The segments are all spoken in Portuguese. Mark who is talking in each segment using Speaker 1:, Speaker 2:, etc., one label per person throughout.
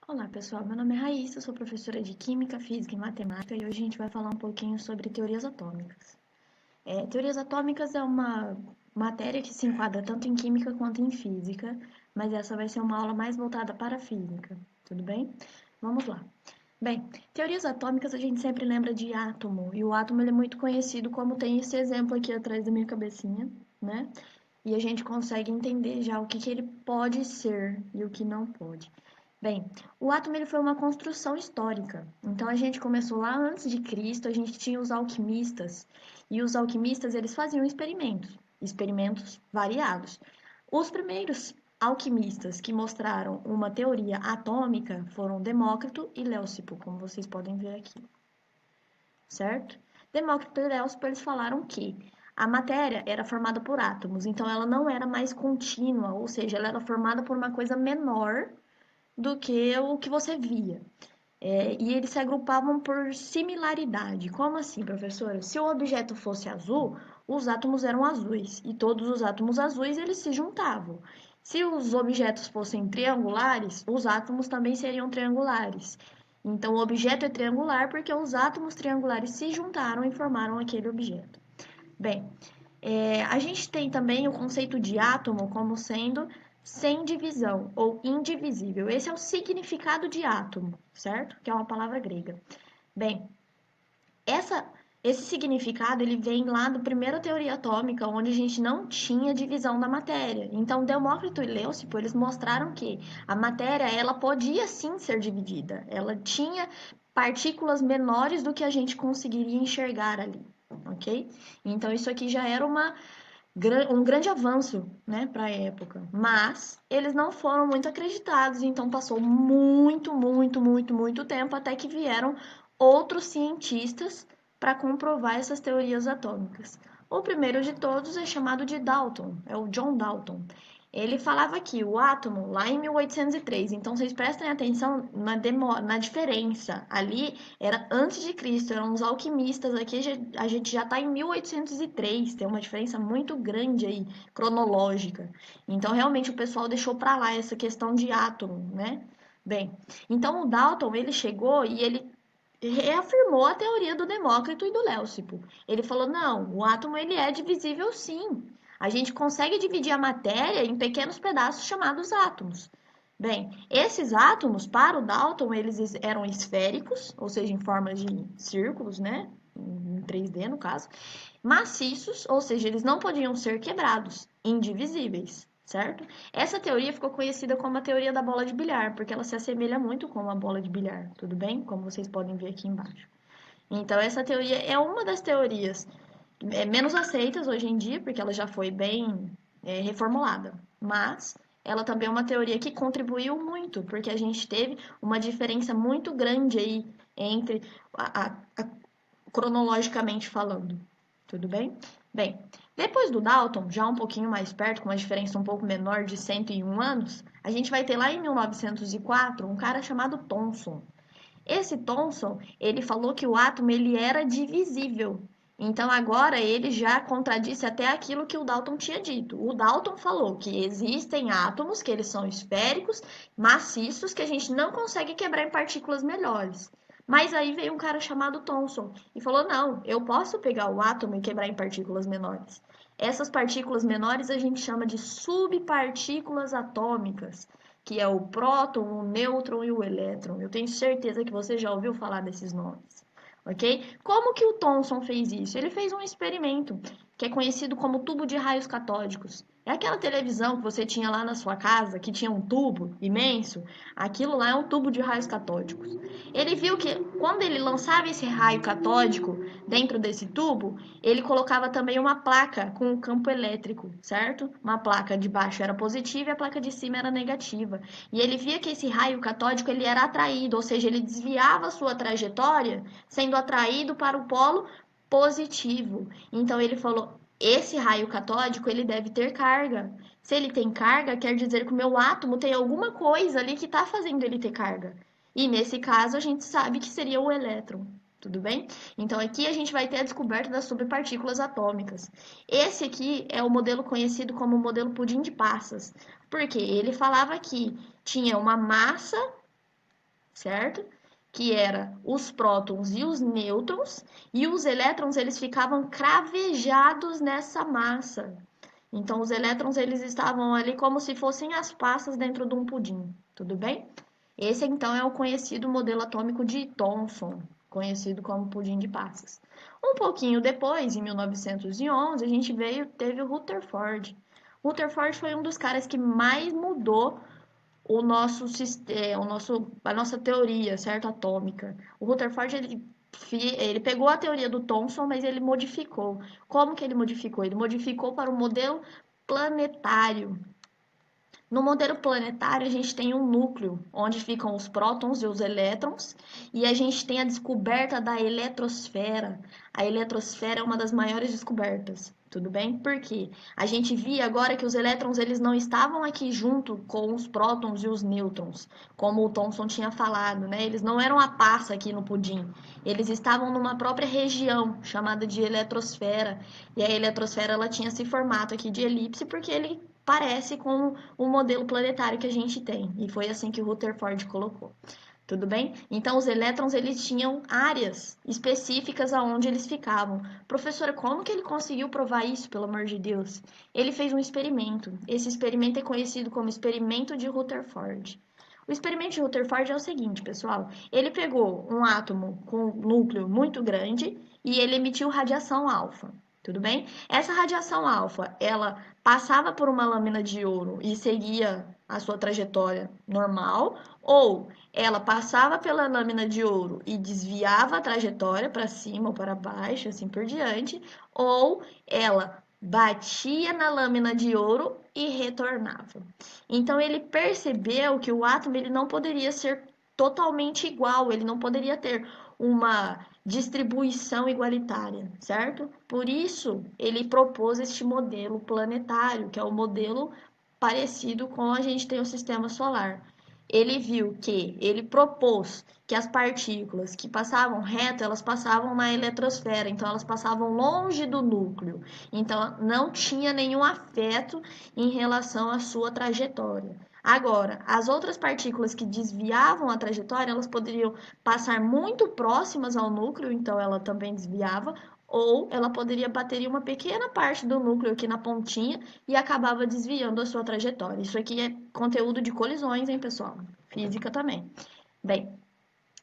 Speaker 1: Olá, pessoal. Meu nome é Raíssa, sou professora de Química, Física e Matemática e hoje a gente vai falar um pouquinho sobre teorias atômicas. Teorias atômicas é uma matéria que se enquadra tanto em Química quanto em Física, mas essa vai ser uma aula mais voltada para a Física, tudo bem? Vamos lá. Bem, teorias atômicas a gente sempre lembra de átomo, e o átomo ele é muito conhecido como tem esse exemplo aqui atrás da minha cabecinha, né? E a gente consegue entender já o que ele pode ser e o que não pode. Bem, o átomo ele foi uma construção histórica. Então a gente começou lá antes de Cristo, a gente tinha os alquimistas, e os alquimistas eles faziam experimentos variados. Os primeiros alquimistas que mostraram uma teoria atômica foram Demócrito e Leucipo, como vocês podem ver aqui, certo? Demócrito e Leucipo eles falaram que a matéria era formada por átomos, então ela não era mais contínua, ou seja, ela era formada por uma coisa menor do que o que você via. E eles se agrupavam por similaridade. Como assim, professora? Se o objeto fosse azul, os átomos eram azuis e todos os átomos azuis eles se juntavam. Se os objetos fossem triangulares, os átomos também seriam triangulares. Então, o objeto é triangular porque os átomos triangulares se juntaram e formaram aquele objeto. Bem, a gente tem também o conceito de átomo como sendo sem divisão ou indivisível. Esse é o significado de átomo, certo? Que é uma palavra grega. Bem, essa, esse significado ele vem lá da primeira teoria atômica, onde a gente não tinha divisão da matéria. Então, Demócrito e Leucipo eles mostraram que a matéria ela podia sim ser dividida. Ela tinha partículas menores do que a gente conseguiria enxergar ali, ok? Então, isso aqui já era um grande avanço, né, para a época. Mas eles não foram muito acreditados, então passou muito tempo até que vieram outros cientistas para comprovar essas teorias atômicas. O primeiro de todos é chamado de Dalton, é o John Dalton. Ele falava que o átomo, lá em 1803, então vocês prestem atenção na diferença. Ali era antes de Cristo, eram os alquimistas. Aqui a gente já está em 1803, tem uma diferença muito grande aí, cronológica. Então, realmente, o pessoal deixou para lá essa questão de átomo, né? Bem, então o Dalton, ele chegou e ele reafirmou a teoria do Demócrito e do Leucipo. Ele falou: não, o átomo ele é divisível sim. A gente consegue dividir a matéria em pequenos pedaços chamados átomos. Bem, esses átomos, para o Dalton, eles eram esféricos, ou seja, em forma de círculos, né? Em 3D, no caso. Maciços, ou seja, eles não podiam ser quebrados, indivisíveis, certo? Essa teoria ficou conhecida como a teoria da bola de bilhar, porque ela se assemelha muito com uma bola de bilhar, tudo bem? Como vocês podem ver aqui embaixo. Então, essa teoria é uma das teorias menos aceitas hoje em dia, porque ela já foi bem reformulada. Mas ela também é uma teoria que contribuiu muito, porque a gente teve uma diferença muito grande aí entre cronologicamente falando. Tudo bem? Bem, depois do Dalton, já um pouquinho mais perto, com uma diferença um pouco menor de 101 anos, a gente vai ter lá em 1904 um cara chamado Thomson. Esse Thomson, ele falou que o átomo ele era divisível. Então agora ele já contradisse até aquilo que o Dalton tinha dito. O Dalton falou que existem átomos que eles são esféricos, maciços, que a gente não consegue quebrar em partículas melhores. Mas aí veio um cara chamado Thomson e falou: "Não, eu posso pegar o átomo e quebrar em partículas menores". Essas partículas menores a gente chama de subpartículas atômicas, que é o próton, o nêutron e o elétron. Eu tenho certeza que você já ouviu falar desses nomes, ok? Como que o Thomson fez isso? Ele fez um experimento que é conhecido como tubo de raios catódicos. É aquela televisão que você tinha lá na sua casa, que tinha um tubo imenso. Aquilo lá é um tubo de raios catódicos. Ele viu que quando ele lançava esse raio catódico dentro desse tubo, ele colocava também uma placa com um campo elétrico, certo? Uma placa de baixo era positiva e a placa de cima era negativa. E ele via que esse raio catódico ele era atraído, ou seja, ele desviava a sua trajetória, sendo atraído para o polo positivo. Então ele falou: esse raio catódico ele deve ter carga. Se ele tem carga, quer dizer que o meu átomo tem alguma coisa ali que está fazendo ele ter carga. E nesse caso a gente sabe que seria o elétron. Tudo bem? Então aqui a gente vai ter a descoberta das subpartículas atômicas. Esse aqui é o modelo conhecido como modelo pudim de passas, porque ele falava que tinha uma massa certo? Que era os prótons e os nêutrons, e os elétrons eles ficavam cravejados nessa massa. Então os elétrons eles estavam ali como se fossem as passas dentro de um pudim, tudo bem? Esse então é o conhecido modelo atômico de Thomson, conhecido como pudim de passas. Um pouquinho depois, em 1911, a gente teve o Rutherford. Rutherford foi um dos caras que mais mudou o nosso sistema, a nossa teoria, certo, atômica. O Rutherford ele pegou a teoria do Thomson, mas ele modificou. Como que ele modificou? Ele modificou para o modelo planetário. No modelo planetário, a gente tem um núcleo, onde ficam os prótons e os elétrons, e a gente tem a descoberta da eletrosfera. A eletrosfera é uma das maiores descobertas, tudo bem? Por quê? A gente via agora que os elétrons eles não estavam aqui junto com os prótons e os nêutrons, como o Thomson tinha falado, né? Eles não eram a passa aqui no pudim. Eles estavam numa própria região chamada de eletrosfera, e a eletrosfera ela tinha esse formato aqui de elipse porque ele parece com o modelo planetário que a gente tem. E foi assim que o Rutherford colocou. Tudo bem? Então, os elétrons, eles tinham áreas específicas aonde eles ficavam. Professora, como que ele conseguiu provar isso, pelo amor de Deus? Ele fez um experimento. Esse experimento é conhecido como experimento de Rutherford. O experimento de Rutherford é o seguinte, pessoal. Ele pegou um átomo com um núcleo muito grande e ele emitiu radiação alfa. Tudo bem? Essa radiação alfa, ela passava por uma lâmina de ouro e seguia a sua trajetória normal, ou ela passava pela lâmina de ouro e desviava a trajetória para cima ou para baixo, assim por diante, ou ela batia na lâmina de ouro e retornava. Então ele percebeu que o átomo ele não poderia ser totalmente igual, ele não poderia ter uma distribuição igualitária, certo? Por isso, ele propôs este modelo planetário, que é o modelo parecido com a gente tem o sistema solar. Ele propôs que as partículas que passavam reto, elas passavam na eletrosfera, então elas passavam longe do núcleo. Então não tinha nenhum afeto em relação à sua trajetória. Agora, as outras partículas que desviavam a trajetória, elas poderiam passar muito próximas ao núcleo, então ela também desviava, ou ela poderia bater em uma pequena parte do núcleo aqui na pontinha e acabava desviando a sua trajetória. Isso aqui é conteúdo de colisões, hein, pessoal? Física também. Bem,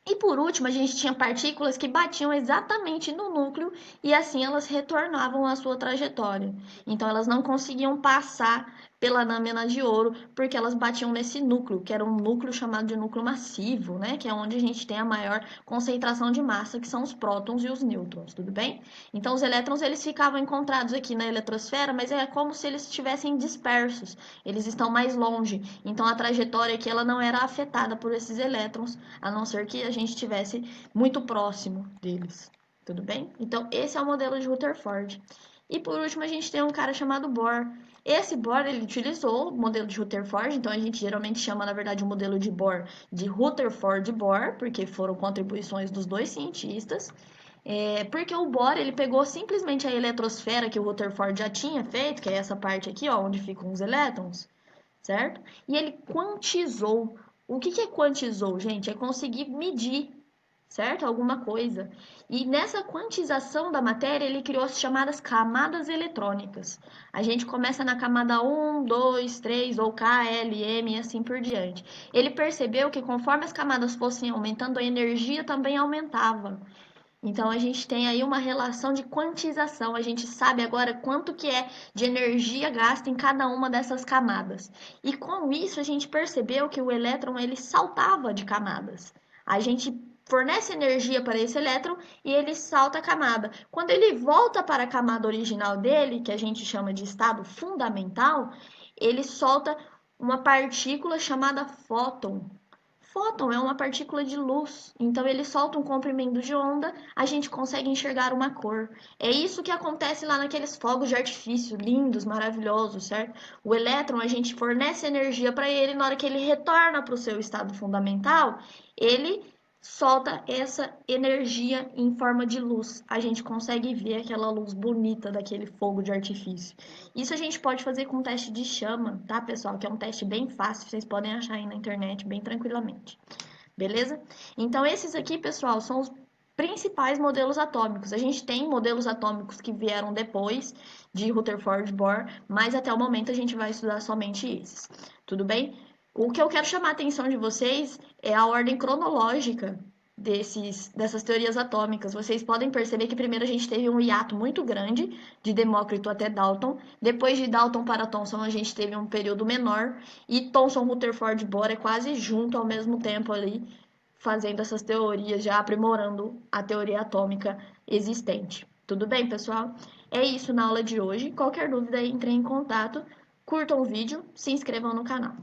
Speaker 1: e por último, a gente tinha partículas que batiam exatamente no núcleo e assim elas retornavam à sua trajetória. Então elas não conseguiam passar pela lâmina de ouro porque elas batiam nesse núcleo, que era um núcleo chamado de núcleo massivo, né? Que é onde a gente tem a maior concentração de massa, que são os prótons e os nêutrons, tudo bem? Então os elétrons eles ficavam encontrados aqui na eletrosfera, mas é como se eles estivessem dispersos. Eles estão mais longe. Então a trajetória aqui ela não era afetada por esses elétrons, a não ser que a gente estivesse muito próximo deles. Tudo bem? Então, esse é o modelo de Rutherford. E por último, a gente tem um cara chamado Bohr. Esse Bohr, ele utilizou o modelo de Rutherford, então a gente geralmente chama, na verdade, o modelo de Bohr de Rutherford-Bohr, porque foram contribuições dos dois cientistas. Porque o Bohr, ele pegou simplesmente a eletrosfera que o Rutherford já tinha feito, que é essa parte aqui, ó, onde ficam os elétrons, certo? E ele quantizou. O que é quantizou, gente? É conseguir medir, certo? Alguma coisa. E nessa quantização da matéria, ele criou as chamadas camadas eletrônicas. A gente começa na camada 1, 2, 3, ou K, L, M e assim por diante. Ele percebeu que conforme as camadas fossem aumentando, a energia também aumentava. Então a gente tem aí uma relação de quantização. A gente sabe agora quanto que é de energia gasta em cada uma dessas camadas. E com isso a gente percebeu que o elétron ele saltava de camadas. A gente fornece energia para esse elétron e ele salta a camada. Quando ele volta para a camada original dele, que a gente chama de estado fundamental, ele solta uma partícula chamada fóton. Fóton é uma partícula de luz, então ele solta um comprimento de onda, a gente consegue enxergar uma cor. É isso que acontece lá naqueles fogos de artifício lindos, maravilhosos, certo? O elétron, a gente fornece energia para ele, na hora que ele retorna para o seu estado fundamental, ele solta essa energia em forma de luz. A gente consegue ver aquela luz bonita daquele fogo de artifício. Isso a gente pode fazer com um teste de chama, tá, pessoal? Que é um teste bem fácil, vocês podem achar aí na internet bem tranquilamente. beleza? Então, esses aqui, pessoal, são os principais modelos atômicos. A gente tem modelos atômicos que vieram depois de Rutherford Bohr, mas até o momento a gente vai estudar somente esses, tudo bem? O que eu quero chamar a atenção de vocês é a ordem cronológica dessas teorias atômicas. Vocês podem perceber que primeiro a gente teve um hiato muito grande, de Demócrito até Dalton. Depois de Dalton para Thomson, a gente teve um período menor. E Thomson, Rutherford e Bohr é quase junto ao mesmo tempo ali, fazendo essas teorias, já aprimorando a teoria atômica existente. Tudo bem, pessoal? É isso na aula de hoje. Qualquer dúvida, entre em contato, curtam o vídeo, se inscrevam no canal.